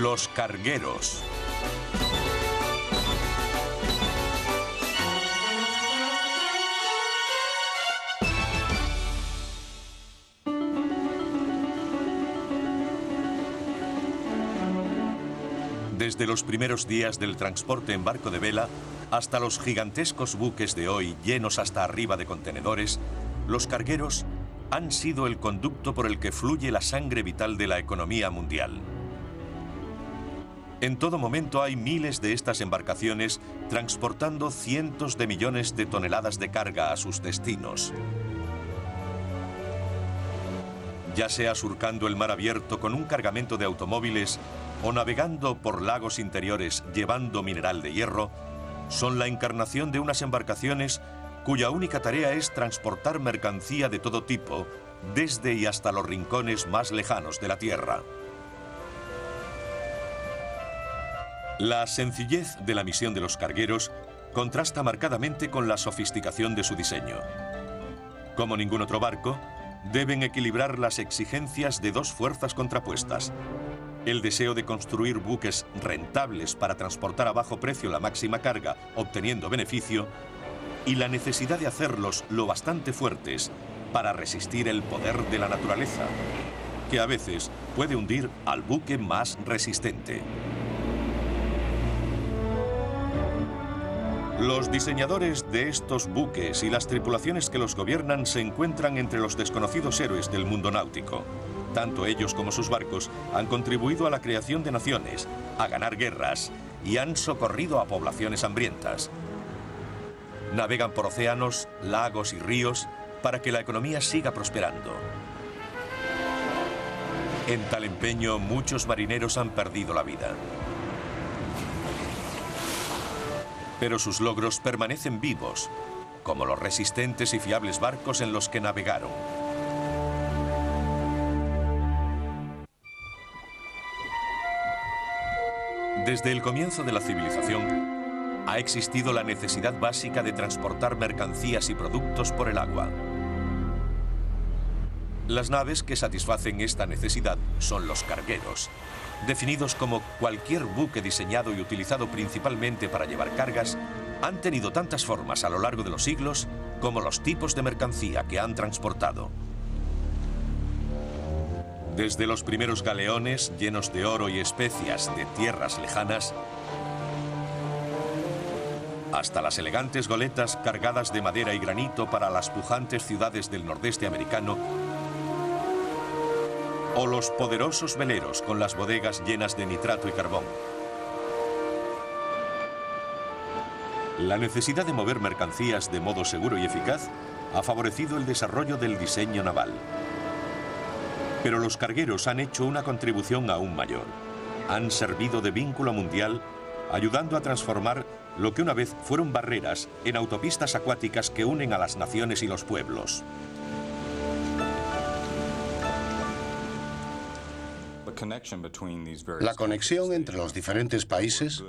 Los cargueros. Desde los primeros días del transporte en barco de vela hasta los gigantescos buques de hoy llenos hasta arriba de contenedores, los cargueros han sido el conducto por el que fluye la sangre vital de la economía mundial. En todo momento hay miles de estas embarcaciones transportando cientos de millones de toneladas de carga a sus destinos. Ya sea surcando el mar abierto con un cargamento de automóviles o navegando por lagos interiores llevando mineral de hierro, son la encarnación de unas embarcaciones cuya única tarea es transportar mercancía de todo tipo desde y hasta los rincones más lejanos de la Tierra. La sencillez de la misión de los cargueros contrasta marcadamente con la sofisticación de su diseño. Como ningún otro barco, deben equilibrar las exigencias de dos fuerzas contrapuestas: el deseo de construir buques rentables para transportar a bajo precio la máxima carga, obteniendo beneficio, y la necesidad de hacerlos lo bastante fuertes para resistir el poder de la naturaleza, que a veces puede hundir al buque más resistente. Los diseñadores de estos buques y las tripulaciones que los gobiernan se encuentran entre los desconocidos héroes del mundo náutico. Tanto ellos como sus barcos han contribuido a la creación de naciones, a ganar guerras y han socorrido a poblaciones hambrientas. Navegan por océanos, lagos y ríos para que la economía siga prosperando. En tal empeño, muchos marineros han perdido la vida. Pero sus logros permanecen vivos, como los resistentes y fiables barcos en los que navegaron. Desde el comienzo de la civilización, ha existido la necesidad básica de transportar mercancías y productos por el agua. Las naves que satisfacen esta necesidad son los cargueros, definidos como cualquier buque diseñado y utilizado principalmente para llevar cargas. Han tenido tantas formas a lo largo de los siglos como los tipos de mercancía que han transportado. Desde los primeros galeones llenos de oro y especias de tierras lejanas, hasta las elegantes goletas cargadas de madera y granito para las pujantes ciudades del nordeste americano, o los poderosos veleros con las bodegas llenas de nitrato y carbón. La necesidad de mover mercancías de modo seguro y eficaz ha favorecido el desarrollo del diseño naval. Pero los cargueros han hecho una contribución aún mayor. Han servido de vínculo mundial, ayudando a transformar lo que una vez fueron barreras en autopistas acuáticas que unen a las naciones y los pueblos. La conexión entre los diferentes países,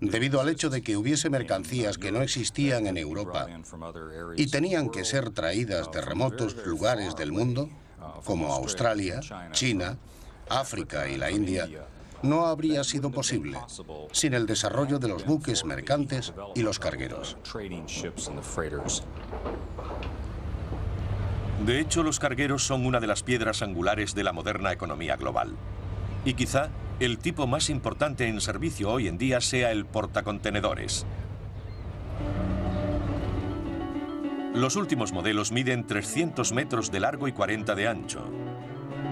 debido al hecho de que hubiese mercancías que no existían en Europa y tenían que ser traídas de remotos lugares del mundo, como Australia, China, África y la India, no habría sido posible sin el desarrollo de los buques mercantes y los cargueros. De hecho, los cargueros son una de las piedras angulares de la moderna economía global. Y quizá el tipo más importante en servicio hoy en día sea el portacontenedores. Los últimos modelos miden 300 metros de largo y 40 de ancho.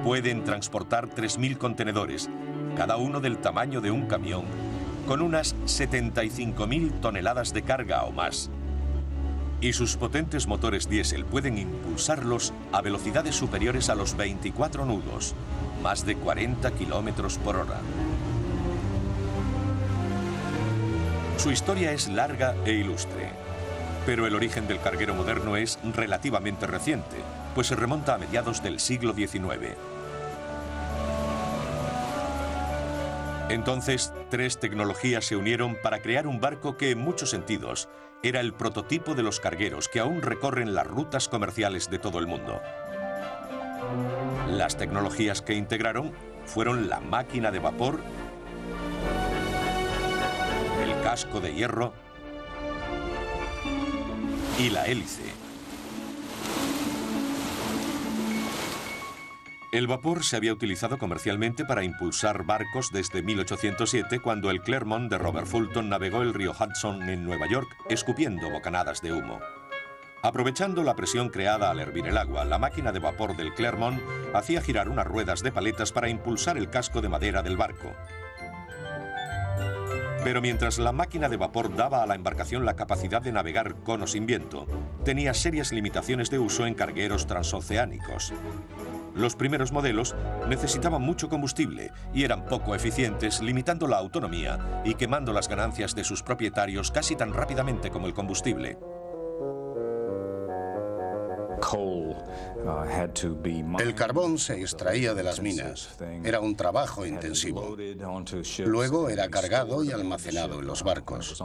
Pueden transportar 3.000 contenedores, cada uno del tamaño de un camión, con unas 75.000 toneladas de carga o más. Y sus potentes motores diésel pueden impulsarlos a velocidades superiores a los 24 nudos, más de 40 kilómetros por hora. Su historia es larga e ilustre, pero el origen del carguero moderno es relativamente reciente, pues se remonta a mediados del siglo XIX. Entonces, tres tecnologías se unieron para crear un barco que, en muchos sentidos, era el prototipo de los cargueros que aún recorren las rutas comerciales de todo el mundo. Las tecnologías que integraron fueron la máquina de vapor, casco de hierro y la hélice. El vapor se había utilizado comercialmente para impulsar barcos desde 1807, cuando el Clermont de Robert Fulton navegó el río Hudson en Nueva York, escupiendo bocanadas de humo. Aprovechando la presión creada al hervir el agua, la máquina de vapor del Clermont hacía girar unas ruedas de paletas para impulsar el casco de madera del barco. Pero mientras la máquina de vapor daba a la embarcación la capacidad de navegar con o sin viento, tenía serias limitaciones de uso en cargueros transoceánicos. Los primeros modelos necesitaban mucho combustible y eran poco eficientes, limitando la autonomía y quemando las ganancias de sus propietarios casi tan rápidamente como el combustible. El carbón se extraía de las minas. Era un trabajo intensivo. Luego era cargado y almacenado en los barcos.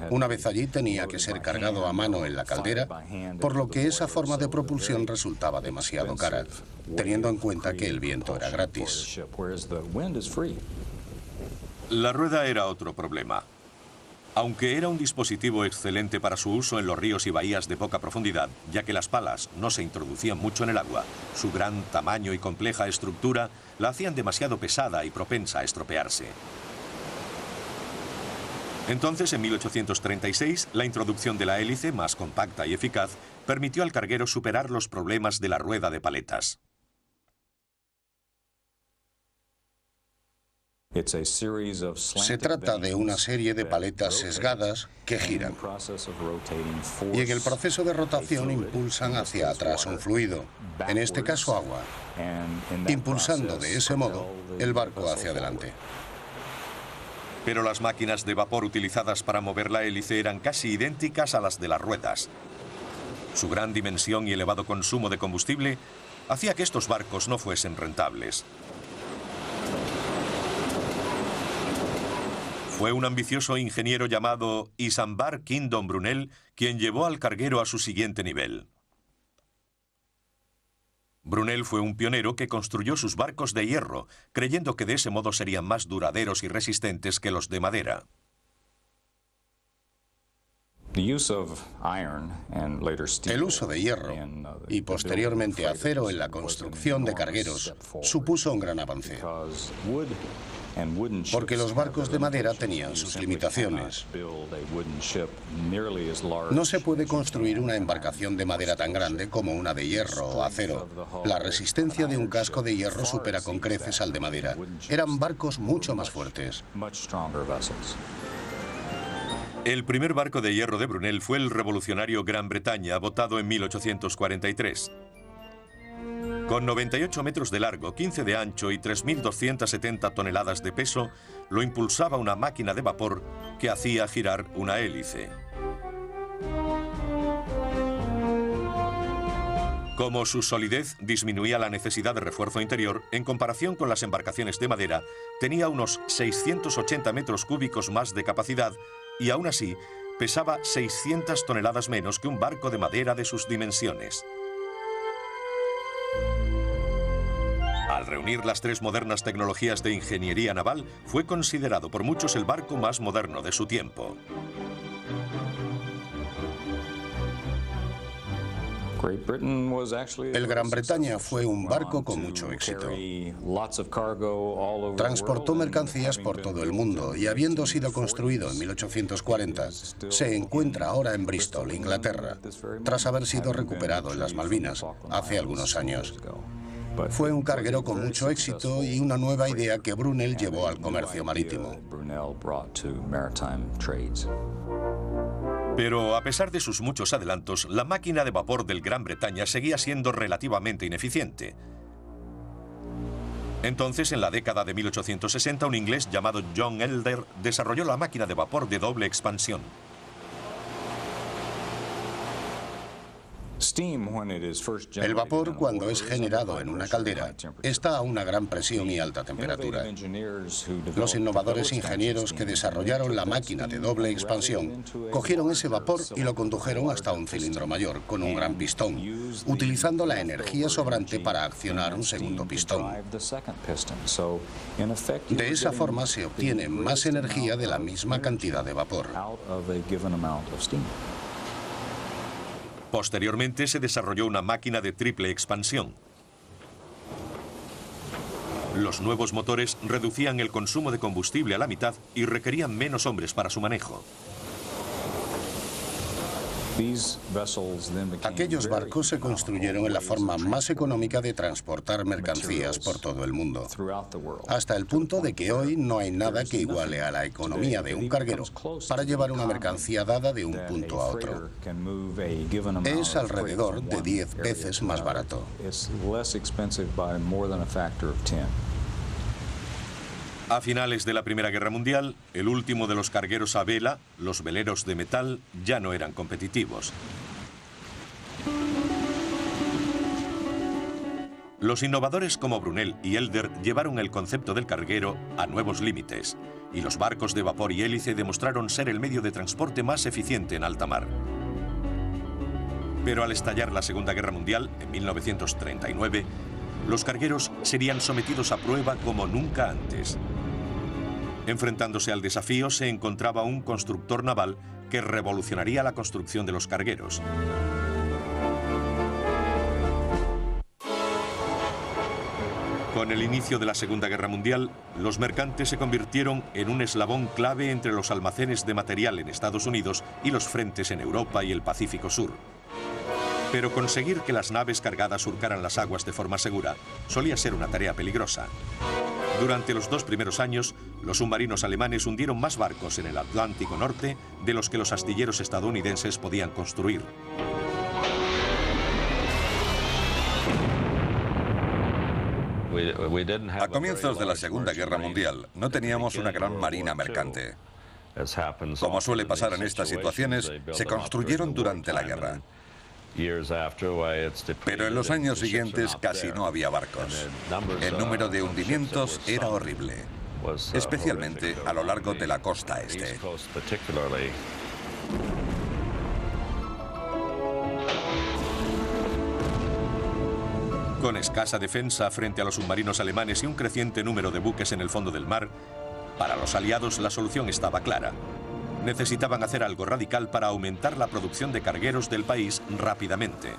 Una vez allí tenía que ser cargado a mano en la caldera, por lo que esa forma de propulsión resultaba demasiado cara, teniendo en cuenta que el viento era gratis. La rueda era otro problema. Aunque era un dispositivo excelente para su uso en los ríos y bahías de poca profundidad, ya que las palas no se introducían mucho en el agua, su gran tamaño y compleja estructura la hacían demasiado pesada y propensa a estropearse. Entonces, en 1836, la introducción de la hélice, más compacta y eficaz, permitió al carguero superar los problemas de la rueda de paletas. Se trata de una serie de paletas sesgadas que giran y en el proceso de rotación impulsan hacia atrás un fluido, en este caso agua, impulsando de ese modo el barco hacia adelante. Pero las máquinas de vapor utilizadas para mover la hélice eran casi idénticas a las de las ruedas. Su gran dimensión y elevado consumo de combustible hacía que estos barcos no fuesen rentables. Fue un ambicioso ingeniero llamado Isambard Kingdom Brunel quien llevó al carguero a su siguiente nivel. Brunel fue un pionero que construyó sus barcos de hierro, creyendo que de ese modo serían más duraderos y resistentes que los de madera. El uso de hierro y posteriormente acero en la construcción de cargueros supuso un gran avance, porque los barcos de madera tenían sus limitaciones. No se puede construir una embarcación de madera tan grande como una de hierro o acero. La resistencia de un casco de hierro supera con creces al de madera. Eran barcos mucho más fuertes. El primer barco de hierro de Brunel fue el revolucionario Gran Bretaña, votado en 1843. Con 98 metros de largo, 15 de ancho y 3.270 toneladas de peso, lo impulsaba una máquina de vapor que hacía girar una hélice. Como su solidez disminuía la necesidad de refuerzo interior, en comparación con las embarcaciones de madera, tenía unos 680 metros cúbicos más de capacidad y aún así pesaba 600 toneladas menos que un barco de madera de sus dimensiones. Al reunir las tres modernas tecnologías de ingeniería naval, fue considerado por muchos el barco más moderno de su tiempo. El Gran Bretaña fue un barco con mucho éxito. Transportó mercancías por todo el mundo y, habiendo sido construido en 1840, se encuentra ahora en Bristol, Inglaterra, tras haber sido recuperado en las Malvinas hace algunos años. Fue un carguero con mucho éxito y una nueva idea que Brunel llevó al comercio marítimo. Pero a pesar de sus muchos adelantos, la máquina de vapor del Gran Bretaña seguía siendo relativamente ineficiente. Entonces, en la década de 1860, un inglés llamado John Elder desarrolló la máquina de vapor de doble expansión. El vapor, cuando es generado en una caldera, está a una gran presión y alta temperatura. Los innovadores ingenieros que desarrollaron la máquina de doble expansión cogieron ese vapor y lo condujeron hasta un cilindro mayor, con un gran pistón, utilizando la energía sobrante para accionar un segundo pistón. De esa forma se obtiene más energía de la misma cantidad de vapor. Posteriormente se desarrolló una máquina de triple expansión. Los nuevos motores reducían el consumo de combustible a la mitad y requerían menos hombres para su manejo. Aquellos barcos se construyeron en la forma más económica de transportar mercancías por todo el mundo, hasta el punto de que hoy no hay nada que iguale a la economía de un carguero para llevar una mercancía dada de un punto a otro. Es alrededor de 10 veces más barato. A finales de la Primera Guerra Mundial, el último de los cargueros a vela, los veleros de metal, ya no eran competitivos. Los innovadores como Brunel y Elder llevaron el concepto del carguero a nuevos límites, y los barcos de vapor y hélice demostraron ser el medio de transporte más eficiente en alta mar. Pero al estallar la Segunda Guerra Mundial, en 1939, los cargueros serían sometidos a prueba como nunca antes. Enfrentándose al desafío se encontraba un constructor naval que revolucionaría la construcción de los cargueros. Con el inicio de la Segunda Guerra Mundial, los mercantes se convirtieron en un eslabón clave entre los almacenes de material en Estados Unidos y los frentes en Europa y el Pacífico Sur. Pero conseguir que las naves cargadas surcaran las aguas de forma segura solía ser una tarea peligrosa. Durante los 2 primeros años, los submarinos alemanes hundieron más barcos en el Atlántico Norte de los que los astilleros estadounidenses podían construir. A comienzos de la Segunda Guerra Mundial, no teníamos una gran marina mercante. Como suele pasar en estas situaciones, se construyeron durante la guerra. Pero en los años siguientes casi no había barcos. El número de hundimientos era horrible, especialmente a lo largo de la costa este. Con escasa defensa frente a los submarinos alemanes y un creciente número de buques en el fondo del mar, para los aliados la solución estaba clara. Necesitaban hacer algo radical para aumentar la producción de cargueros del país rápidamente.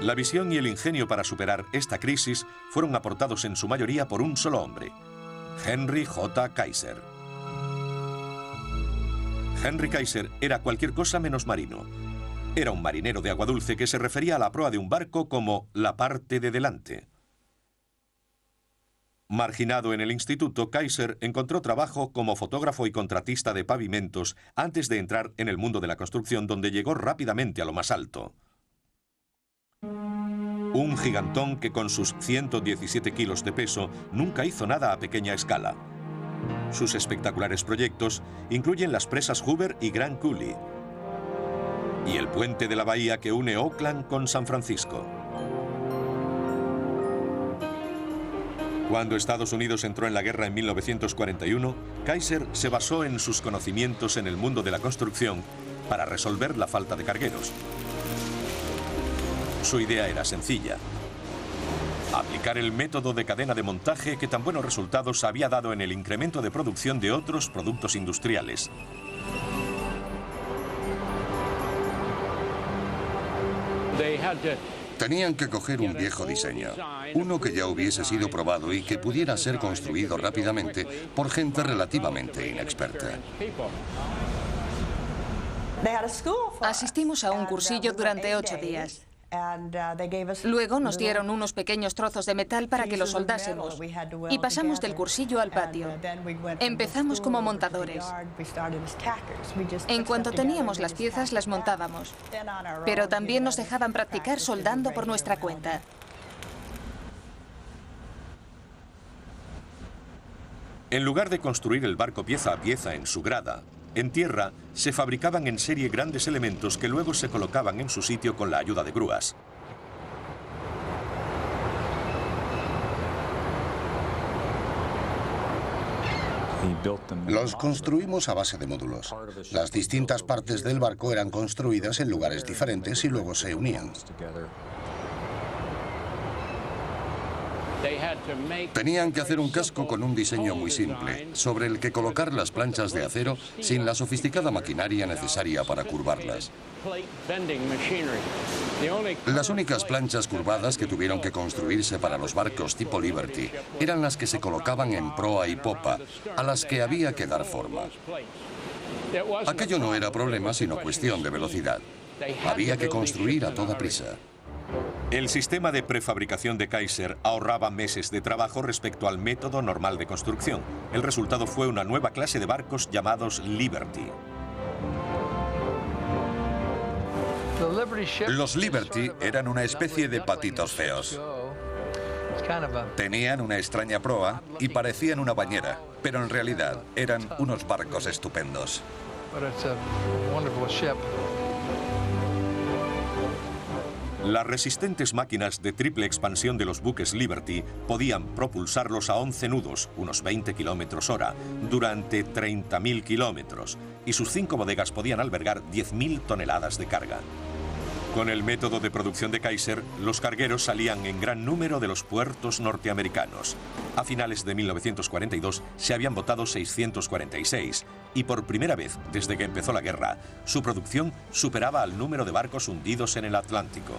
La visión y el ingenio para superar esta crisis fueron aportados en su mayoría por un solo hombre, Henry J. Kaiser. Henry Kaiser era cualquier cosa menos marino. Era un marinero de agua dulce que se refería a la proa de un barco como la parte de delante. Marginado en el instituto, Kaiser encontró trabajo como fotógrafo y contratista de pavimentos antes de entrar en el mundo de la construcción, donde llegó rápidamente a lo más alto. Un gigantón que con sus 117 kilos de peso nunca hizo nada a pequeña escala. Sus espectaculares proyectos incluyen las presas Hoover y Grand Coulee y el puente de la bahía que une Oakland con San Francisco. Cuando Estados Unidos entró en la guerra en 1941, Kaiser se basó en sus conocimientos en el mundo de la construcción para resolver la falta de cargueros. Su idea era sencilla: aplicar el método de cadena de montaje que tan buenos resultados había dado en el incremento de producción de otros productos industriales. Tenían que coger un viejo diseño, uno que ya hubiese sido probado y que pudiera ser construido rápidamente por gente relativamente inexperta. Asistimos a un cursillo durante 8 días. Luego nos dieron unos pequeños trozos de metal para que los soldásemos y pasamos del cursillo al patio. Empezamos como montadores. En cuanto teníamos las piezas, las montábamos, pero también nos dejaban practicar soldando por nuestra cuenta. En lugar de construir el barco pieza a pieza en su grada, En tierra, se fabricaban en serie grandes elementos que luego se colocaban en su sitio con la ayuda de grúas. Los construimos a base de módulos. Las distintas partes del barco eran construidas en lugares diferentes y luego se unían. Tenían que hacer un casco con un diseño muy simple, sobre el que colocar las planchas de acero sin la sofisticada maquinaria necesaria para curvarlas. Las únicas planchas curvadas que tuvieron que construirse para los barcos tipo Liberty eran las que se colocaban en proa y popa, a las que había que dar forma. Aquello no era problema, sino cuestión de velocidad. Había que construir a toda prisa. El sistema de prefabricación de Kaiser ahorraba meses de trabajo respecto al método normal de construcción. El resultado fue una nueva clase de barcos llamados Liberty. Los Liberty eran una especie de patitos feos. Tenían una extraña proa y parecían una bañera, pero en realidad eran unos barcos estupendos. Las resistentes máquinas de triple expansión de los buques Liberty podían propulsarlos a 11 nudos, unos 20 kilómetros hora, durante 30.000 kilómetros, y sus 5 bodegas podían albergar 10.000 toneladas de carga. Con el método de producción de Kaiser, los cargueros salían en gran número de los puertos norteamericanos. A finales de 1942 se habían botado 646 y por primera vez desde que empezó la guerra, su producción superaba al número de barcos hundidos en el Atlántico.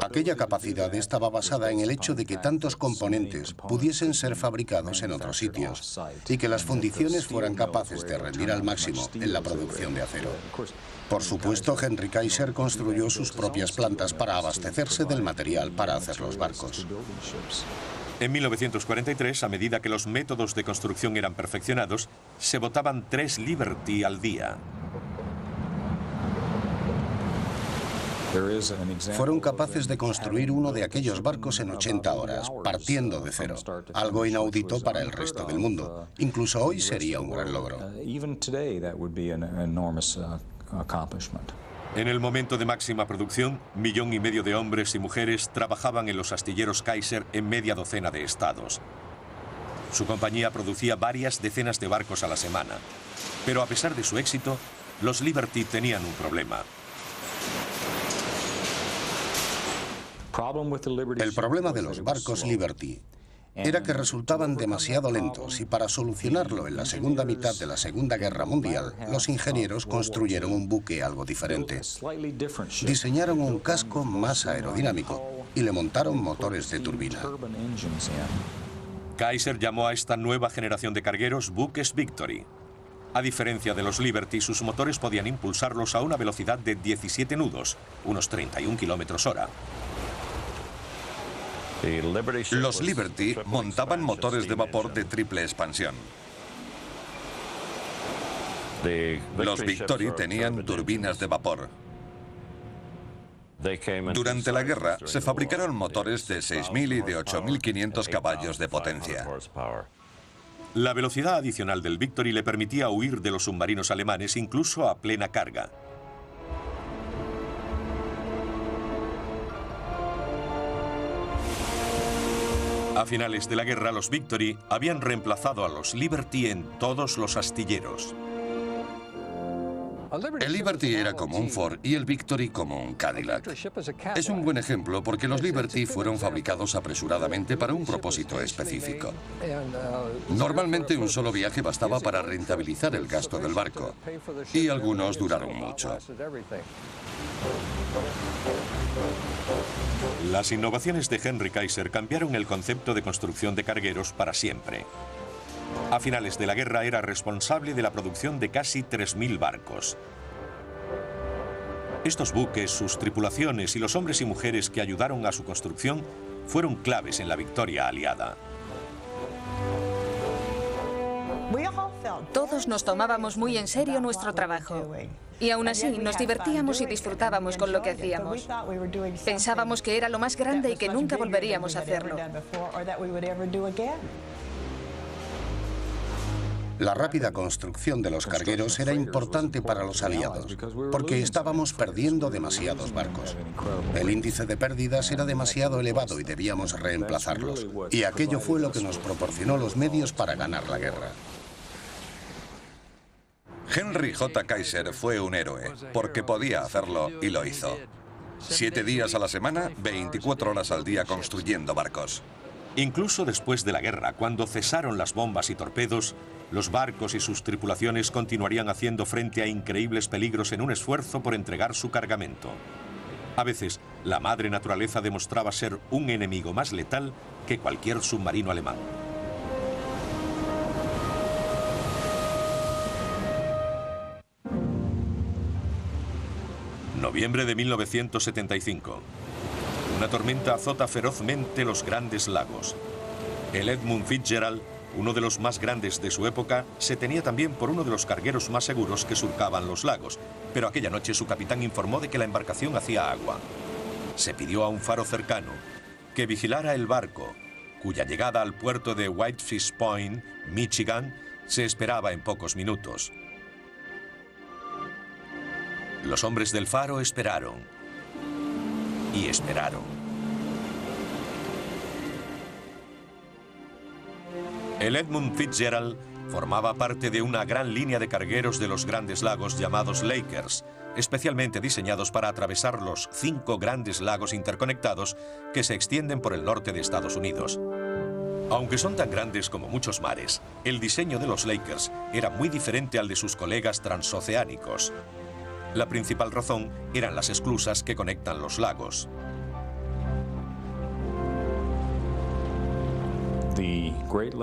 Aquella capacidad estaba basada en el hecho de que tantos componentes pudiesen ser fabricados en otros sitios y que las fundiciones fueran capaces de rendir al máximo en la producción de acero. Por supuesto, Henry Kaiser construyó sus propias plantas para abastecerse del material para hacer los barcos. En 1943, a medida que los métodos de construcción eran perfeccionados, se botaban 3 Liberty al día. Fueron capaces de construir uno de aquellos barcos en 80 horas, partiendo de cero, algo inaudito para el resto del mundo. Incluso hoy sería un gran logro. En el momento de máxima producción, 1,5 millones de hombres y mujeres trabajaban en los astilleros Kaiser en media docena de estados. Su compañía producía varias decenas de barcos a la semana. Pero a pesar de su éxito, los Liberty tenían un problema. El problema de los barcos Liberty era que resultaban demasiado lentos y para solucionarlo en la segunda mitad de la Segunda Guerra Mundial, los ingenieros construyeron un buque algo diferente. Diseñaron un casco más aerodinámico y le montaron motores de turbina. Kaiser llamó a esta nueva generación de cargueros buques Victory. A diferencia de los Liberty, sus motores podían impulsarlos a una velocidad de 17 nudos, unos 31 kilómetros hora. Los Liberty montaban motores de vapor de triple expansión. Los Victory tenían turbinas de vapor. Durante la guerra se fabricaron motores de 6.000 y de 8.500 caballos de potencia. La velocidad adicional del Victory le permitía huir de los submarinos alemanes incluso a plena carga. A finales de la guerra, los Victory habían reemplazado a los Liberty en todos los astilleros. El Liberty era como un Ford y el Victory como un Cadillac. Es un buen ejemplo porque los Liberty fueron fabricados apresuradamente para un propósito específico. Normalmente un solo viaje bastaba para rentabilizar el gasto del barco y algunos duraron mucho. Las innovaciones de Henry Kaiser cambiaron el concepto de construcción de cargueros para siempre. A finales de la guerra era responsable de la producción de casi 3.000 barcos. Estos buques, sus tripulaciones y los hombres y mujeres que ayudaron a su construcción fueron claves en la victoria aliada. Todos nos tomábamos muy en serio nuestro trabajo. Y aún así, nos divertíamos y disfrutábamos con lo que hacíamos. Pensábamos que era lo más grande y que nunca volveríamos a hacerlo. La rápida construcción de los cargueros era importante para los aliados, porque estábamos perdiendo demasiados barcos. El índice de pérdidas era demasiado elevado y debíamos reemplazarlos. Y aquello fue lo que nos proporcionó los medios para ganar la guerra. Henry J. Kaiser fue un héroe, porque podía hacerlo y lo hizo. 7 días a la semana, 24 horas al día construyendo barcos. Incluso después de la guerra, cuando cesaron las bombas y torpedos, los barcos y sus tripulaciones continuarían haciendo frente a increíbles peligros en un esfuerzo por entregar su cargamento. A veces, la madre naturaleza demostraba ser un enemigo más letal que cualquier submarino alemán. Noviembre de 1975. Una tormenta azota ferozmente los Grandes Lagos. El Edmund Fitzgerald, uno de los más grandes de su época, se tenía también por uno de los cargueros más seguros que surcaban los lagos, pero aquella noche su capitán informó de que la embarcación hacía agua. Se pidió a un faro cercano que vigilara el barco, cuya llegada al puerto de Whitefish Point, Michigan, se esperaba en pocos minutos. Los hombres del faro esperaron y esperaron. El Edmund Fitzgerald formaba parte de una gran línea de cargueros de los Grandes Lagos llamados Lakers, especialmente diseñados para atravesar los 5 grandes lagos interconectados que se extienden por el norte de Estados Unidos. Aunque son tan grandes como muchos mares, el diseño de los Lakers era muy diferente al de sus colegas transoceánicos. La principal razón eran las esclusas que conectan los lagos.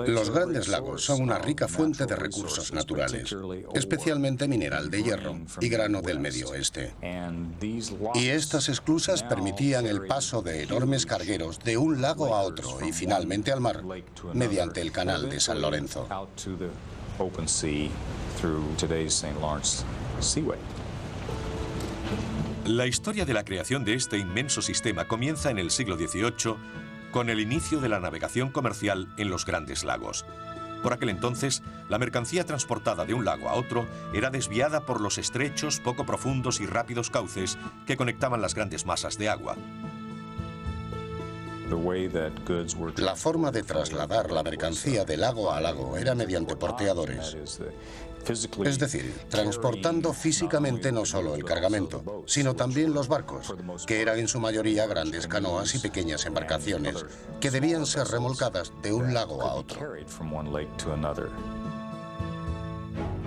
Los Grandes Lagos son una rica fuente de recursos naturales, especialmente mineral de hierro y grano del Medio Oeste. Y estas esclusas permitían el paso de enormes cargueros de un lago a otro y finalmente al mar, mediante el canal de San Lorenzo. La historia de la creación de este inmenso sistema comienza en el siglo XVIII con el inicio de la navegación comercial en los Grandes Lagos. Por aquel entonces, la mercancía transportada de un lago a otro era desviada por los estrechos, poco profundos y rápidos cauces que conectaban las grandes masas de agua. La forma de trasladar la mercancía de lago a lago era mediante porteadores. Es decir, transportando físicamente no solo el cargamento, sino también los barcos, que eran en su mayoría grandes canoas y pequeñas embarcaciones, que debían ser remolcadas de un lago a otro.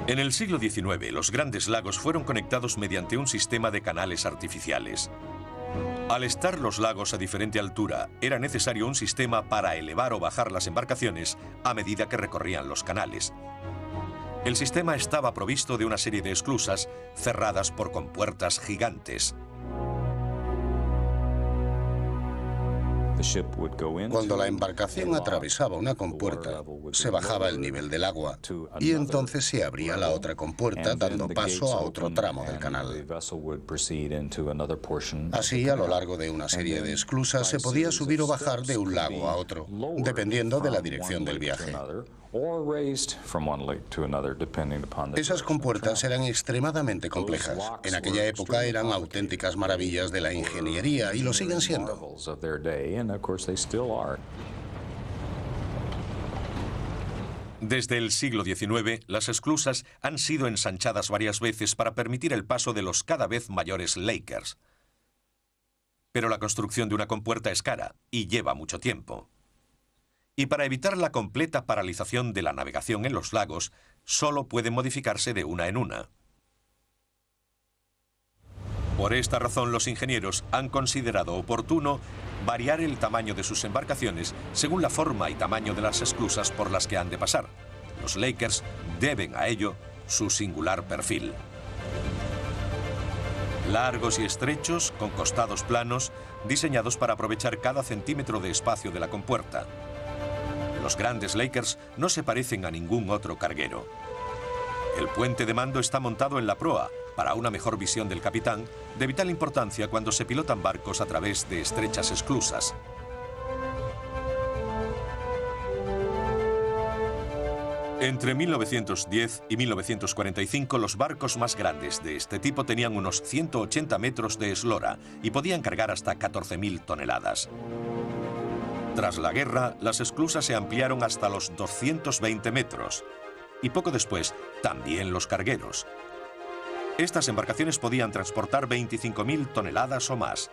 En el siglo XIX, los Grandes Lagos fueron conectados mediante un sistema de canales artificiales. Al estar los lagos a diferente altura, era necesario un sistema para elevar o bajar las embarcaciones a medida que recorrían los canales. El sistema estaba provisto de una serie de esclusas cerradas por compuertas gigantes. Cuando la embarcación atravesaba una compuerta, se bajaba el nivel del agua y entonces se abría la otra compuerta dando paso a otro tramo del canal. Así, a lo largo de una serie de esclusas se podía subir o bajar de un lago a otro, dependiendo de la dirección del viaje. Esas compuertas eran extremadamente complejas. En aquella época eran auténticas maravillas de la ingeniería y lo siguen siendo. Desde el siglo XIX, las esclusas han sido ensanchadas varias veces para permitir el paso de los cada vez mayores Lakers. Pero la construcción de una compuerta es cara y lleva mucho tiempo. Y para evitar la completa paralización de la navegación en los lagos, solo pueden modificarse de una en una. Por esta razón, los ingenieros han considerado oportuno variar el tamaño de sus embarcaciones según la forma y tamaño de las esclusas por las que han de pasar. Los Lakers deben a ello su singular perfil. Largos y estrechos, con costados planos, diseñados para aprovechar cada centímetro de espacio de la compuerta. Los grandes Lakers no se parecen a ningún otro carguero. El puente de mando está montado en la proa, para una mejor visión del capitán, de vital importancia cuando se pilotan barcos a través de estrechas esclusas. Entre 1910 y 1945, los barcos más grandes de este tipo tenían unos 180 metros de eslora y podían cargar hasta 14.000 toneladas. Tras la guerra, las esclusas se ampliaron hasta los 220 metros y poco después también los cargueros. Estas embarcaciones podían transportar 25.000 toneladas o más.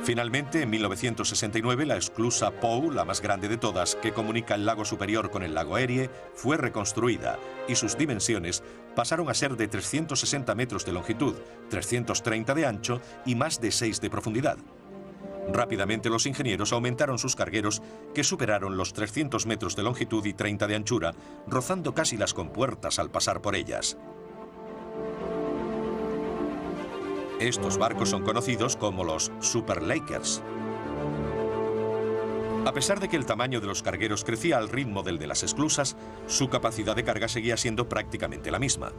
Finalmente, en 1969, la esclusa Pou, la más grande de todas, que comunica el lago Superior con el lago Erie, fue reconstruida y sus dimensiones pasaron a ser de 360 metros de longitud, 330 de ancho y más de 6 de profundidad. Rápidamente los ingenieros aumentaron sus cargueros, que superaron los 300 metros de longitud y 30 de anchura, rozando casi las compuertas al pasar por ellas. Estos barcos son conocidos como los Super Lakers. A pesar de que el tamaño de los cargueros crecía al ritmo del de las esclusas, su capacidad de carga seguía siendo prácticamente la misma.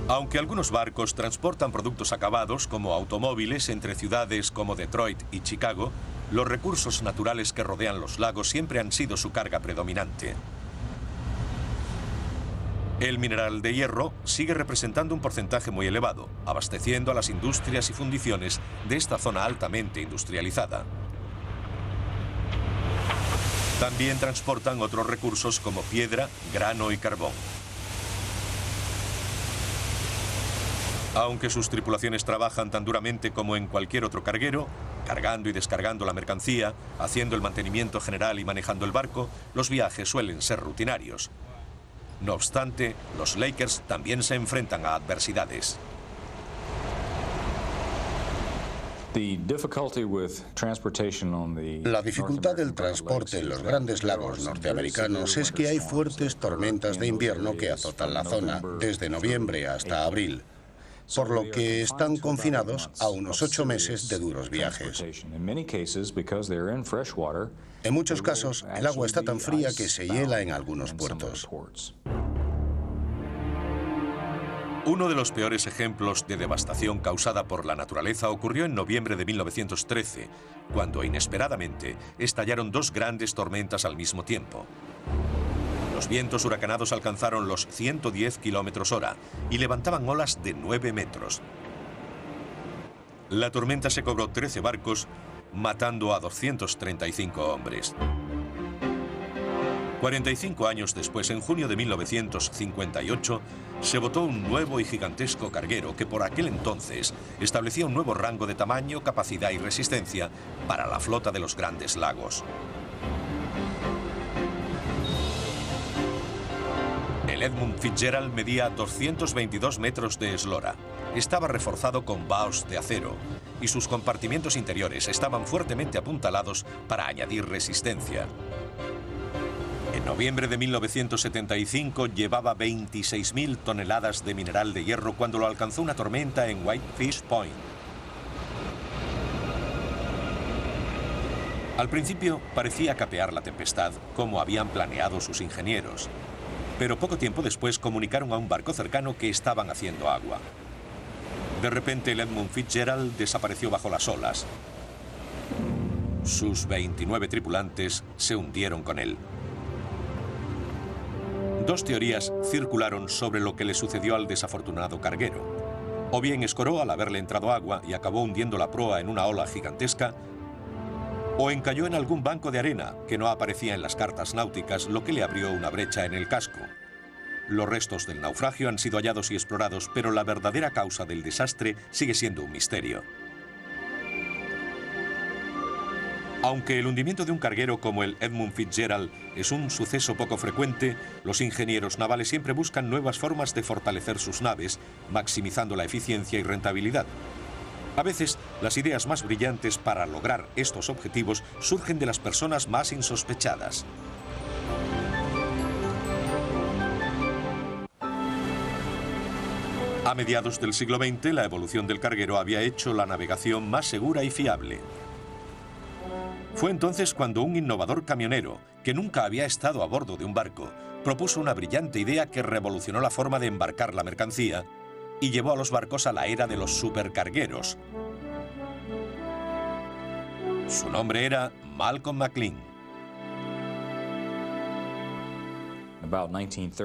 Aunque algunos barcos transportan productos acabados como automóviles entre ciudades como Detroit y Chicago, los recursos naturales que rodean los lagos siempre han sido su carga predominante. El mineral de hierro sigue representando un porcentaje muy elevado, abasteciendo a las industrias y fundiciones de esta zona altamente industrializada. También transportan otros recursos como piedra, grano y carbón. Aunque sus tripulaciones trabajan tan duramente como en cualquier otro carguero, cargando y descargando la mercancía, haciendo el mantenimiento general y manejando el barco, los viajes suelen ser rutinarios. No obstante, los Lakers también se enfrentan a adversidades. La dificultad del transporte en los grandes lagos norteamericanos es que hay fuertes tormentas de invierno que azotan la zona, desde noviembre hasta abril, por lo que están confinados a unos 8 meses de duros viajes. En muchos casos, el agua está tan fría que se hiela en algunos puertos. Uno de los peores ejemplos de devastación causada por la naturaleza ocurrió en noviembre de 1913, cuando inesperadamente estallaron 2 grandes tormentas al mismo tiempo. Los vientos huracanados alcanzaron los 110 km/h y levantaban olas de 9 metros. La tormenta se cobró 13 barcos, matando a 235 hombres. 45 años después, en junio de 1958, se botó un nuevo y gigantesco carguero que por aquel entonces establecía un nuevo rango de tamaño, capacidad y resistencia para la flota de los Grandes Lagos. El Edmund Fitzgerald medía 222 metros de eslora. Estaba reforzado con baos de acero y sus compartimientos interiores estaban fuertemente apuntalados para añadir resistencia. En noviembre de 1975 llevaba 26.000 toneladas de mineral de hierro cuando lo alcanzó una tormenta en Whitefish Point. Al principio parecía capear la tempestad como habían planeado sus ingenieros, pero poco tiempo después comunicaron a un barco cercano que estaban haciendo agua. De repente el Edmund Fitzgerald desapareció bajo las olas. Sus 29 tripulantes se hundieron con él. 2 teorías circularon sobre lo que le sucedió al desafortunado carguero. O bien escoró al haberle entrado agua y acabó hundiendo la proa en una ola gigantesca, o encalló en algún banco de arena que no aparecía en las cartas náuticas, lo que le abrió una brecha en el casco. Los restos del naufragio han sido hallados y explorados, pero la verdadera causa del desastre sigue siendo un misterio. Aunque el hundimiento de un carguero como el Edmund Fitzgerald es un suceso poco frecuente, los ingenieros navales siempre buscan nuevas formas de fortalecer sus naves, maximizando la eficiencia y rentabilidad. A veces, las ideas más brillantes para lograr estos objetivos surgen de las personas más insospechadas. A mediados del siglo XX, la evolución del carguero había hecho la navegación más segura y fiable. Fue entonces cuando un innovador camionero, que nunca había estado a bordo de un barco, propuso una brillante idea que revolucionó la forma de embarcar la mercancía y llevó a los barcos a la era de los supercargueros. Su nombre era Malcolm McLean.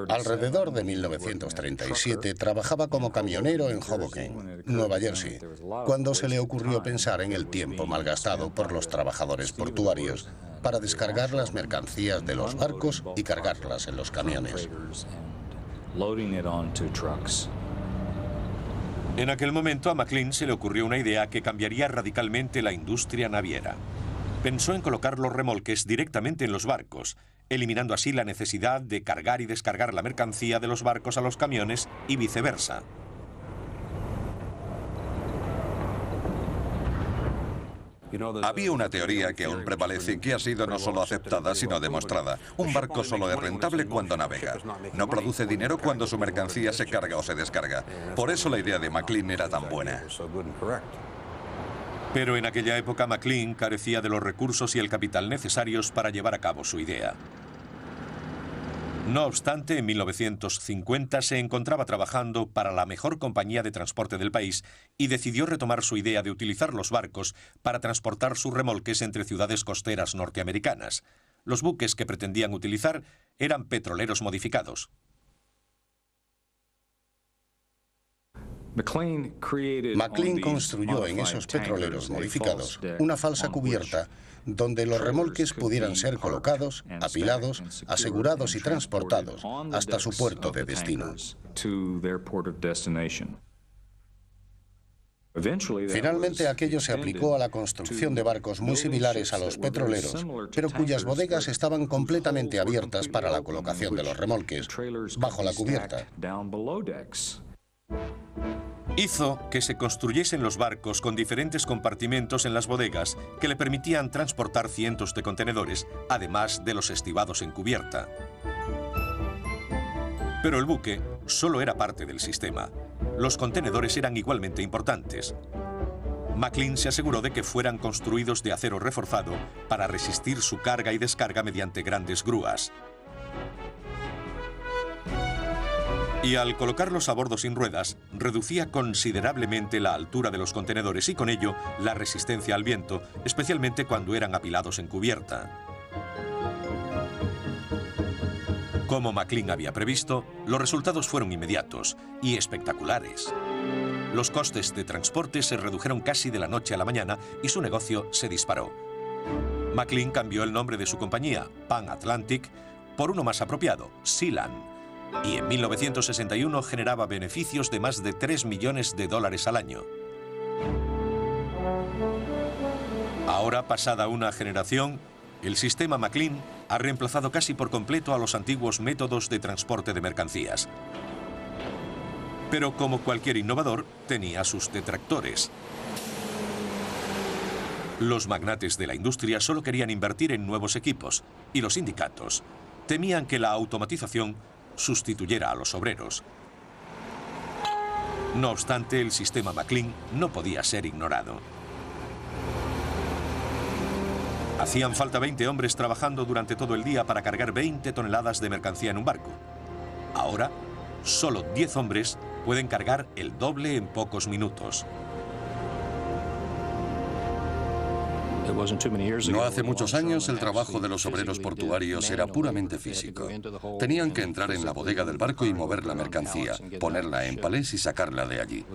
Alrededor de 1937 trabajaba como camionero en Hoboken, Nueva Jersey, cuando se le ocurrió pensar en el tiempo malgastado por los trabajadores portuarios para descargar las mercancías de los barcos y cargarlas en los camiones. En aquel momento a McLean se le ocurrió una idea que cambiaría radicalmente la industria naviera. Pensó en colocar los remolques directamente en los barcos, eliminando así la necesidad de cargar y descargar la mercancía de los barcos a los camiones y viceversa. Había una teoría que aún prevalece y que ha sido no solo aceptada, sino demostrada. Un barco solo es rentable cuando navega. No produce dinero cuando su mercancía se carga o se descarga. Por eso la idea de McLean era tan buena. Pero en aquella época McLean carecía de los recursos y el capital necesarios para llevar a cabo su idea. No obstante, en 1950 se encontraba trabajando para la mejor compañía de transporte del país y decidió retomar su idea de utilizar los barcos para transportar sus remolques entre ciudades costeras norteamericanas. Los buques que pretendían utilizar eran petroleros modificados. McLean construyó en esos petroleros modificados una falsa cubierta donde los remolques pudieran ser colocados, apilados, asegurados y transportados hasta su puerto de destino. Finalmente aquello se aplicó a la construcción de barcos muy similares a los petroleros, pero cuyas bodegas estaban completamente abiertas para la colocación de los remolques, bajo la cubierta. Hizo que se construyesen los barcos con diferentes compartimentos en las bodegas que le permitían transportar cientos de contenedores, además de los estibados en cubierta. Pero el buque solo era parte del sistema. Los contenedores eran igualmente importantes. McLean se aseguró de que fueran construidos de acero reforzado para resistir su carga y descarga mediante grandes grúas. Y al colocarlos a bordo sin ruedas, reducía considerablemente la altura de los contenedores y con ello la resistencia al viento, especialmente cuando eran apilados en cubierta. Como McLean había previsto, los resultados fueron inmediatos y espectaculares. Los costes de transporte se redujeron casi de la noche a la mañana y su negocio se disparó. McLean cambió el nombre de su compañía, Pan Atlantic, por uno más apropiado, Sealand. Y en 1961 generaba beneficios de más de $3 millones al año. Ahora, pasada una generación, el sistema McLean ha reemplazado casi por completo a los antiguos métodos de transporte de mercancías. Pero como cualquier innovador, tenía sus detractores. Los magnates de la industria solo querían invertir en nuevos equipos y los sindicatos temían que la automatización sustituyera a los obreros. No obstante, el sistema McLean no podía ser ignorado. Hacían falta 20 hombres trabajando durante todo el día para cargar 20 toneladas de mercancía en un barco. Ahora, solo 10 hombres pueden cargar el doble en pocos minutos. No hace muchos años el trabajo de los obreros portuarios era puramente físico. Tenían que entrar en la bodega del barco y mover la mercancía, ponerla en palés y sacarla de allí.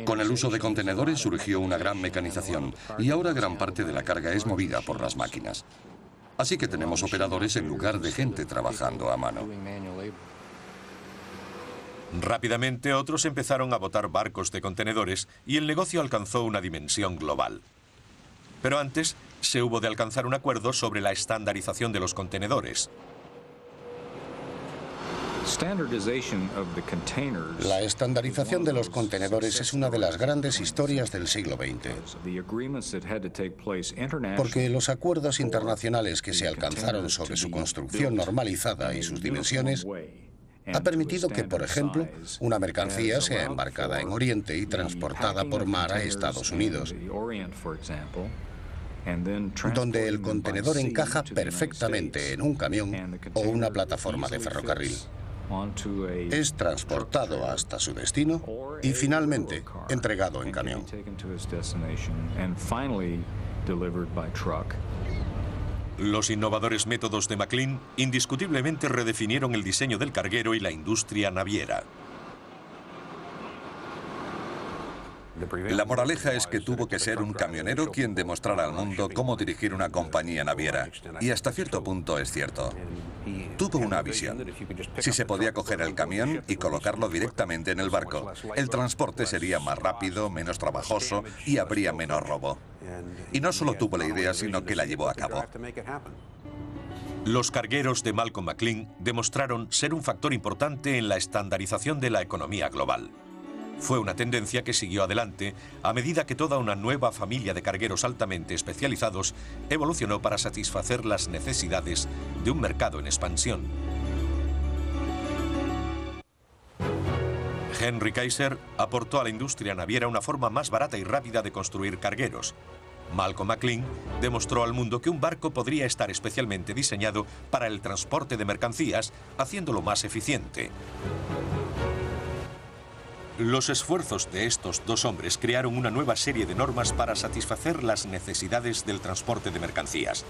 Con el uso de contenedores surgió una gran mecanización y ahora gran parte de la carga es movida por las máquinas. Así que tenemos operadores en lugar de gente trabajando a mano. Rápidamente otros empezaron a botar barcos de contenedores y el negocio alcanzó una dimensión global. Pero antes se hubo de alcanzar un acuerdo sobre la estandarización de los contenedores. La estandarización de los contenedores es una de las grandes historias del siglo XX, porque los acuerdos internacionales que se alcanzaron sobre su construcción normalizada y sus dimensiones ha permitido que, por ejemplo, una mercancía sea embarcada en Oriente y transportada por mar a Estados Unidos, donde el contenedor encaja perfectamente en un camión o una plataforma de ferrocarril. Es transportado hasta su destino y finalmente entregado en camión. Los innovadores métodos de McLean indiscutiblemente redefinieron el diseño del carguero y la industria naviera. La moraleja es que tuvo que ser un camionero quien demostrara al mundo cómo dirigir una compañía naviera. Y hasta cierto punto es cierto. Tuvo una visión. Si se podía coger el camión y colocarlo directamente en el barco, el transporte sería más rápido, menos trabajoso y habría menos robo. Y no solo tuvo la idea, sino que la llevó a cabo. Los cargueros de Malcolm McLean demostraron ser un factor importante en la estandarización de la economía global. Fue una tendencia que siguió adelante a medida que toda una nueva familia de cargueros altamente especializados evolucionó para satisfacer las necesidades de un mercado en expansión. Henry Kaiser aportó a la industria naviera una forma más barata y rápida de construir cargueros. Malcolm McLean demostró al mundo que un barco podría estar especialmente diseñado para el transporte de mercancías, haciéndolo más eficiente. Los esfuerzos de estos dos hombres crearon una nueva serie de normas para satisfacer las necesidades del transporte de mercancías.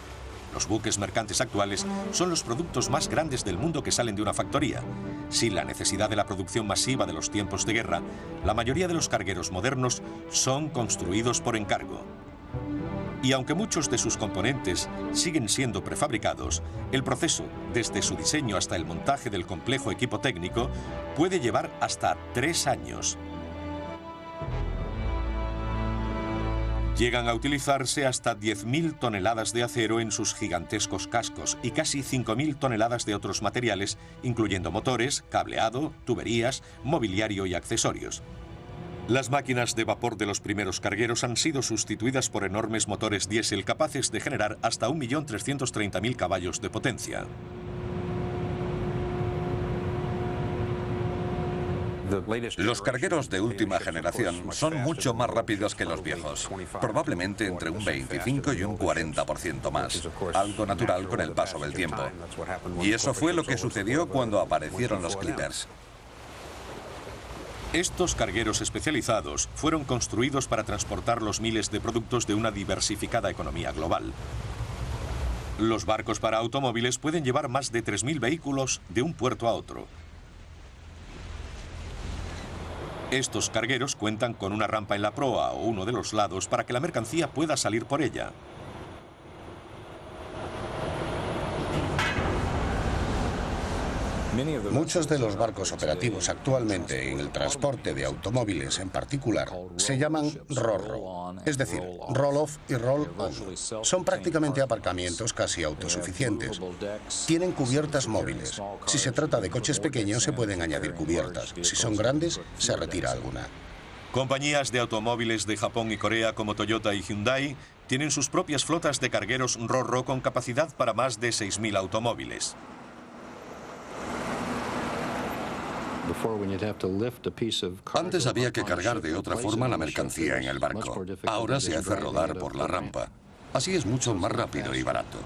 Los buques mercantes actuales son los productos más grandes del mundo que salen de una factoría. Sin la necesidad de la producción masiva de los tiempos de guerra, la mayoría de los cargueros modernos son construidos por encargo. Y aunque muchos de sus componentes siguen siendo prefabricados, el proceso, desde su diseño hasta el montaje del complejo equipo técnico, puede llevar hasta 3 años. Llegan a utilizarse hasta 10.000 toneladas de acero en sus gigantescos cascos y casi 5.000 toneladas de otros materiales, incluyendo motores, cableado, tuberías, mobiliario y accesorios. Las máquinas de vapor de los primeros cargueros han sido sustituidas por enormes motores diésel capaces de generar hasta 1.330.000 caballos de potencia. Los cargueros de última generación son mucho más rápidos que los viejos, probablemente entre un 25 y un 40% más, algo natural con el paso del tiempo. Y eso fue lo que sucedió cuando aparecieron los Clippers. Estos cargueros especializados fueron construidos para transportar los miles de productos de una diversificada economía global. Los barcos para automóviles pueden llevar más de 3.000 vehículos de un puerto a otro. Estos cargueros cuentan con una rampa en la proa o uno de los lados para que la mercancía pueda salir por ella. Muchos de los barcos operativos actualmente en el transporte de automóviles en particular se llaman RoRo, es decir, roll-off y roll-on. Son prácticamente aparcamientos casi autosuficientes. Tienen cubiertas móviles. Si se trata de coches pequeños se pueden añadir cubiertas. Si son grandes, se retira alguna. Compañías de automóviles de Japón y Corea como Toyota y Hyundai tienen sus propias flotas de cargueros RoRo con capacidad para más de 6.000 automóviles. Antes había que cargar de otra forma la mercancía en el barco. Ahora se hace rodar por la rampa. Así es mucho más rápido y barato.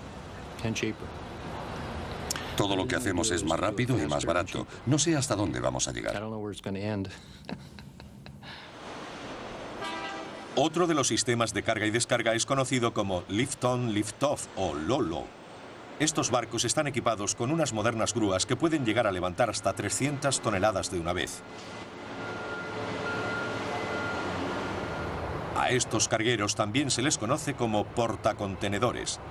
Todo lo que hacemos es más rápido y más barato. No sé hasta dónde vamos a llegar. Otro de los sistemas de carga y descarga es conocido como Lift-On, Lift-Off o LOLO. Estos barcos están equipados con unas modernas grúas que pueden llegar a levantar hasta 300 toneladas de una vez. A estos cargueros también se les conoce como portacontenedores.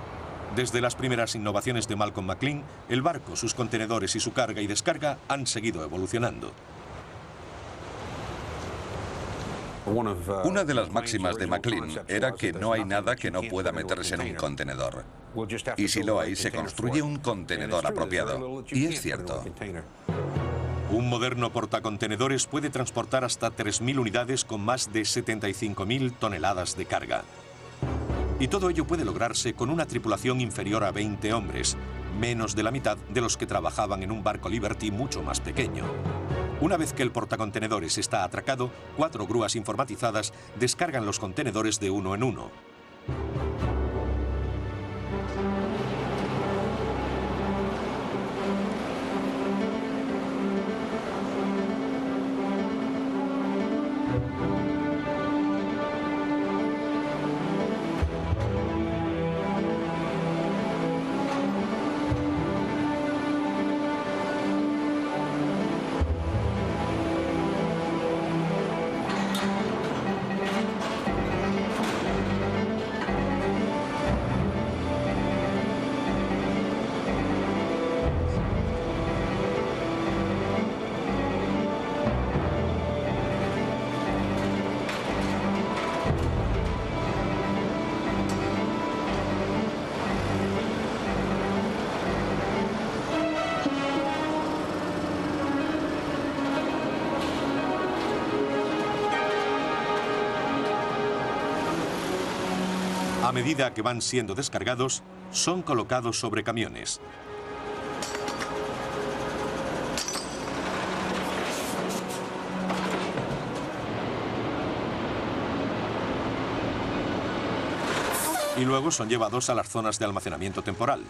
Desde las primeras innovaciones de Malcolm McLean, el barco, sus contenedores y su carga y descarga han seguido evolucionando. Una de las máximas de McLean era que no hay nada que no pueda meterse en un contenedor. Y si lo hay, se construye un contenedor apropiado. Y es cierto. Un moderno portacontenedores puede transportar hasta 3.000 unidades con más de 75.000 toneladas de carga. Y todo ello puede lograrse con una tripulación inferior a 20 hombres, menos de la mitad de los que trabajaban en un barco Liberty mucho más pequeño. Una vez que el portacontenedores está atracado, 4 grúas informatizadas descargan los contenedores de uno en uno. A medida que van siendo descargados, son colocados sobre camiones. Y luego son llevados a las zonas de almacenamiento temporal.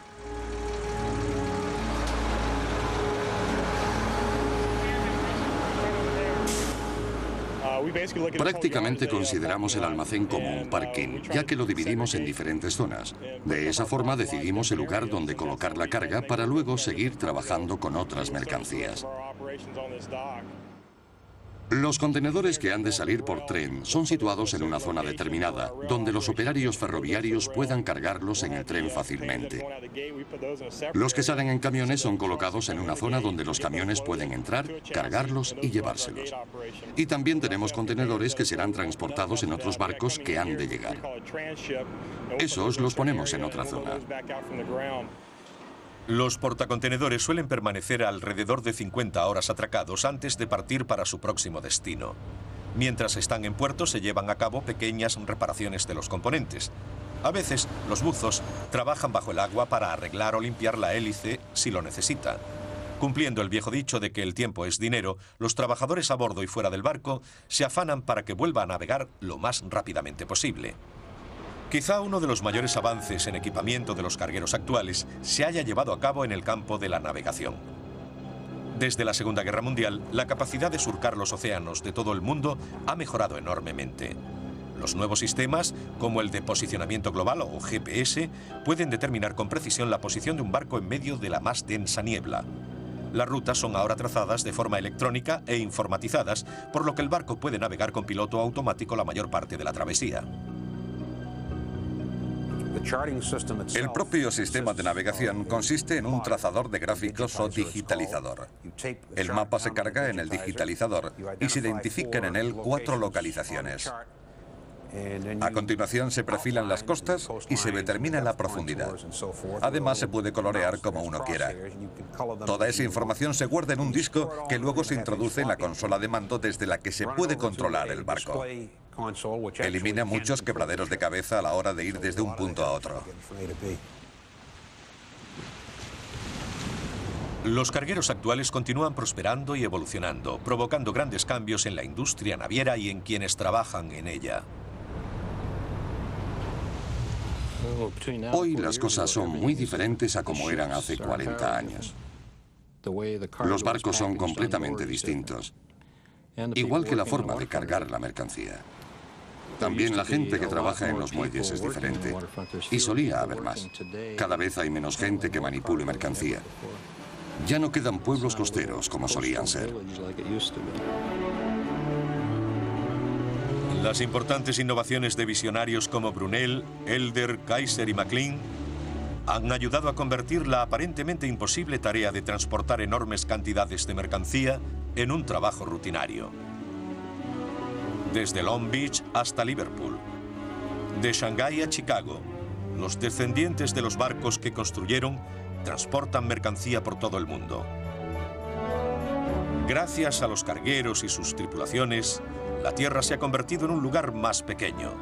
Prácticamente consideramos el almacén como un parking, ya que lo dividimos en diferentes zonas. De esa forma decidimos el lugar donde colocar la carga para luego seguir trabajando con otras mercancías. Los contenedores que han de salir por tren son situados en una zona determinada, donde los operarios ferroviarios puedan cargarlos en el tren fácilmente. Los que salen en camiones son colocados en una zona donde los camiones pueden entrar, cargarlos y llevárselos. Y también tenemos contenedores que serán transportados en otros barcos que han de llegar. Esos los ponemos en otra zona. Los portacontenedores suelen permanecer alrededor de 50 horas atracados antes de partir para su próximo destino. Mientras están en puerto se llevan a cabo pequeñas reparaciones de los componentes. A veces los buzos trabajan bajo el agua para arreglar o limpiar la hélice si lo necesitan. Cumpliendo el viejo dicho de que el tiempo es dinero, los trabajadores a bordo y fuera del barco se afanan para que vuelva a navegar lo más rápidamente posible. Quizá uno de los mayores avances en equipamiento de los cargueros actuales se haya llevado a cabo en el campo de la navegación. Desde la Segunda Guerra Mundial, la capacidad de surcar los océanos de todo el mundo ha mejorado enormemente. Los nuevos sistemas, como el de posicionamiento global o GPS, pueden determinar con precisión la posición de un barco en medio de la más densa niebla. Las rutas son ahora trazadas de forma electrónica e informatizadas, por lo que el barco puede navegar con piloto automático la mayor parte de la travesía. El propio sistema de navegación consiste en un trazador de gráficos o digitalizador. El mapa se carga en el digitalizador y se identifican en él 4 localizaciones. A continuación se perfilan las costas y se determina la profundidad. Además se puede colorear como uno quiera. Toda esa información se guarda en un disco que luego se introduce en la consola de mando desde la que se puede controlar el barco. Elimina muchos quebraderos de cabeza a la hora de ir desde un punto a otro. Los cargueros actuales continúan prosperando y evolucionando, provocando grandes cambios en la industria naviera y en quienes trabajan en ella. Hoy las cosas son muy diferentes a como eran hace 40 años. Los barcos son completamente distintos, igual que la forma de cargar la mercancía. También la gente que trabaja en los muelles es diferente. Y solía haber más. Cada vez hay menos gente que manipule mercancía. Ya no quedan pueblos costeros como solían ser. Las importantes innovaciones de visionarios como Brunel, Elder, Kaiser y McLean han ayudado a convertir la aparentemente imposible tarea de transportar enormes cantidades de mercancía en un trabajo rutinario. Desde Long Beach hasta Liverpool, de Shanghái a Chicago, los descendientes de los barcos que construyeron transportan mercancía por todo el mundo. Gracias a los cargueros y sus tripulaciones, la Tierra se ha convertido en un lugar más pequeño.